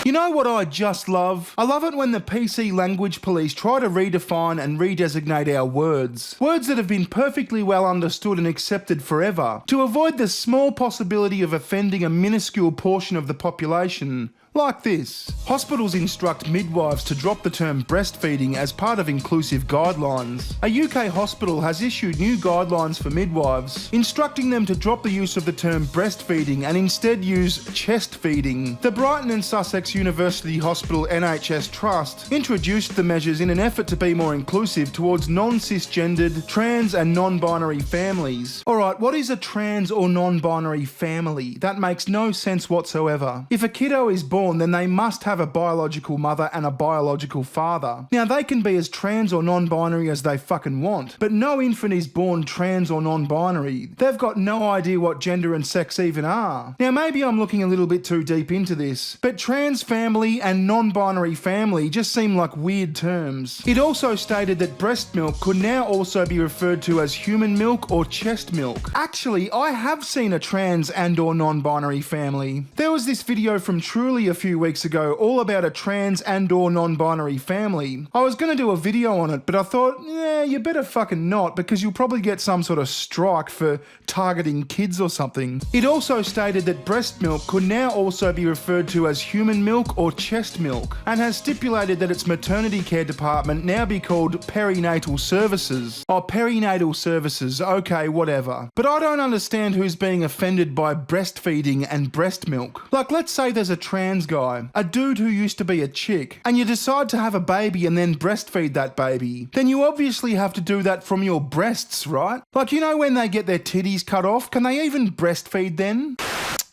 You know what I just love? I love it when the PC language police try to redefine and redesignate our words. Words that have been perfectly well understood and accepted forever, to avoid the small possibility of offending a minuscule portion of the population. Like this. Hospitals instruct midwives to drop the term breastfeeding as part of inclusive guidelines. A UK hospital has issued new guidelines for midwives, instructing them to drop the use of the term breastfeeding and instead use chest feeding. The Brighton and Sussex University Hospital NHS Trust introduced the measures in an effort to be more inclusive towards non-cisgendered, trans and non-binary families. Alright, what is a trans or non-binary family? That makes no sense whatsoever. If a kiddo is born, then they must have a biological mother and a biological father. Now, they can be as trans or non-binary as they fucking want, but no infant is born trans or non-binary. They've got no idea what gender and sex even are. Now, maybe I'm looking a little bit too deep into this, but trans family and non-binary family just seem like weird terms. It also stated that breast milk could now also be referred to as human milk or chest milk. Actually, I have seen a trans and or non-binary family. There was this video from Truly a few weeks ago all about a trans and or non-binary family. I was going to do a video on it, but I thought, you better fucking not, because you'll probably get some sort of strike for targeting kids or something. It also stated that breast milk could now also be referred to as human milk or chest milk, and has stipulated that its maternity care department now be called perinatal services. Oh, perinatal services, okay, whatever. But I don't understand who's being offended by breastfeeding and breast milk. Like, let's say there's a trans guy, a dude who used to be a chick, and you decide to have a baby and then breastfeed that baby, then you obviously have to do that from your breasts, right? Like, you know when they get their titties cut off, can they even breastfeed then?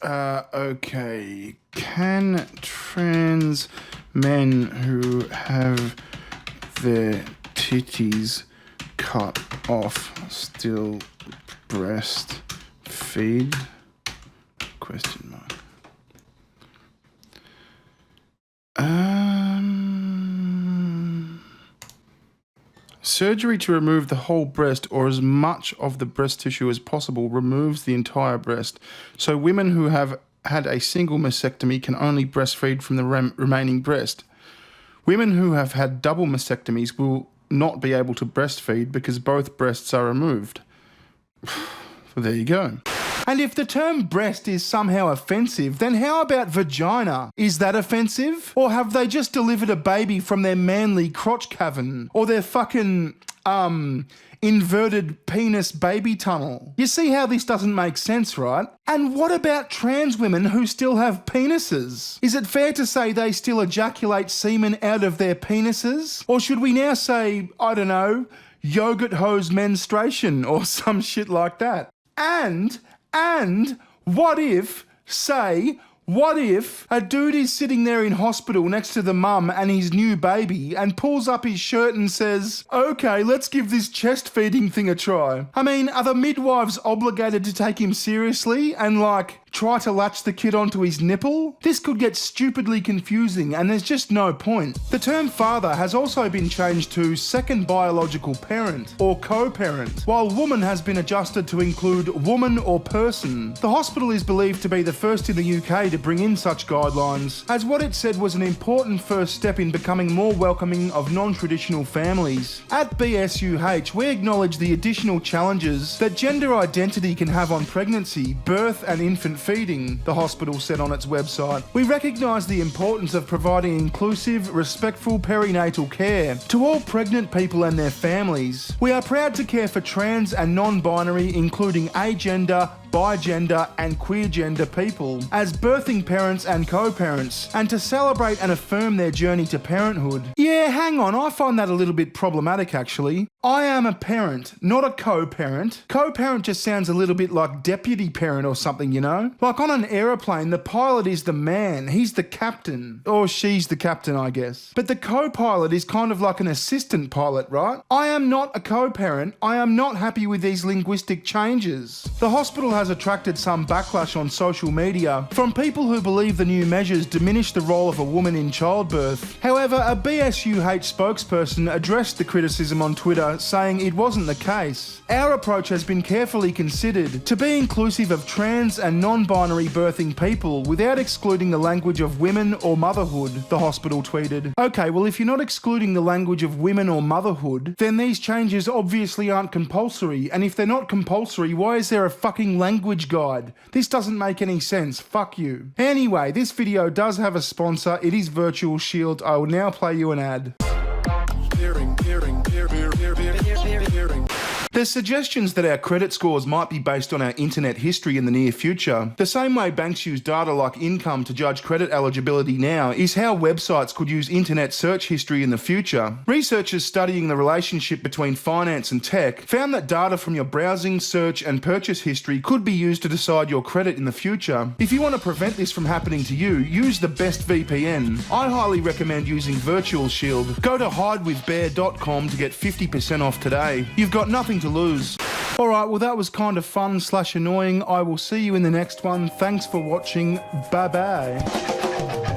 Okay. Can trans men who have their titties cut off still breastfeed? Question mark. Surgery to remove the whole breast or as much of the breast tissue as possible removes the entire breast. So women who have had a single mastectomy can only breastfeed from the remaining breast. Women who have had double mastectomies will not be able to breastfeed because both breasts are removed. So there you go. And if the term breast is somehow offensive, then how about vagina? Is that offensive? Or have they just delivered a baby from their manly crotch cavern? Or their fucking, inverted penis baby tunnel? You see how this doesn't make sense, right? And what about trans women who still have penises? Is it fair to say they still ejaculate semen out of their penises? Or should we now say, I don't know, yogurt hose menstruation or some shit like that? And what if a dude is sitting there in hospital next to the mum and his new baby and pulls up his shirt and says, okay, let's give this chest feeding thing a try. I mean, are the midwives obligated to take him seriously and try to latch the kid onto his nipple? This could get stupidly confusing and there's just no point. The term father has also been changed to second biological parent or co-parent, while woman has been adjusted to include woman or person. The hospital is believed to be the first in the UK to bring in such guidelines, as what it said was an important first step in becoming more welcoming of non-traditional families. At BSUH, we acknowledge the additional challenges that gender identity can have on pregnancy, birth and infant feeding, the hospital said on its website. We recognise the importance of providing inclusive, respectful perinatal care to all pregnant people and their families. We are proud to care for trans and non-binary, including agender, bigender and queer gender people as birthing parents and co-parents, and to celebrate and affirm their journey to parenthood. Yeah, hang on, I find that a little bit problematic actually. I am a parent, not a co-parent. Co-parent just sounds a little bit like deputy parent or something, you know? Like on an aeroplane, the pilot is the man, he's the captain. Or she's the captain, I guess. But the co-pilot is kind of like an assistant pilot, right? I am not a co-parent, I am not happy with these linguistic changes. The hospital has attracted some backlash on social media from people who believe the new measures diminish the role of a woman in childbirth. However, a BSUH spokesperson addressed the criticism on Twitter answer saying it wasn't the case. Our approach has been carefully considered to be inclusive of trans and non-binary birthing people without excluding the language of women or motherhood, the hospital tweeted. Okay, well if you're not excluding the language of women or motherhood, then these changes obviously aren't compulsory, and if they're not compulsory, why is there a fucking language guide? This doesn't make any sense, fuck you. Anyway, this video does have a sponsor, it is VirtualShield. I will now play you an ad. There's suggestions that our credit scores might be based on our internet history in the near future. The same way banks use data like income to judge credit eligibility now is how websites could use internet search history in the future. Researchers studying the relationship between finance and tech found that data from your browsing, search and purchase history could be used to decide your credit in the future. If you want to prevent this from happening to you, use the best VPN. I highly recommend using VirtualShield. Go to hidewithbear.com to get 50% off today. You've got nothing to lose. Alright, well that was kind of fun / annoying. I will see you in the next one. Thanks for watching. Bye bye.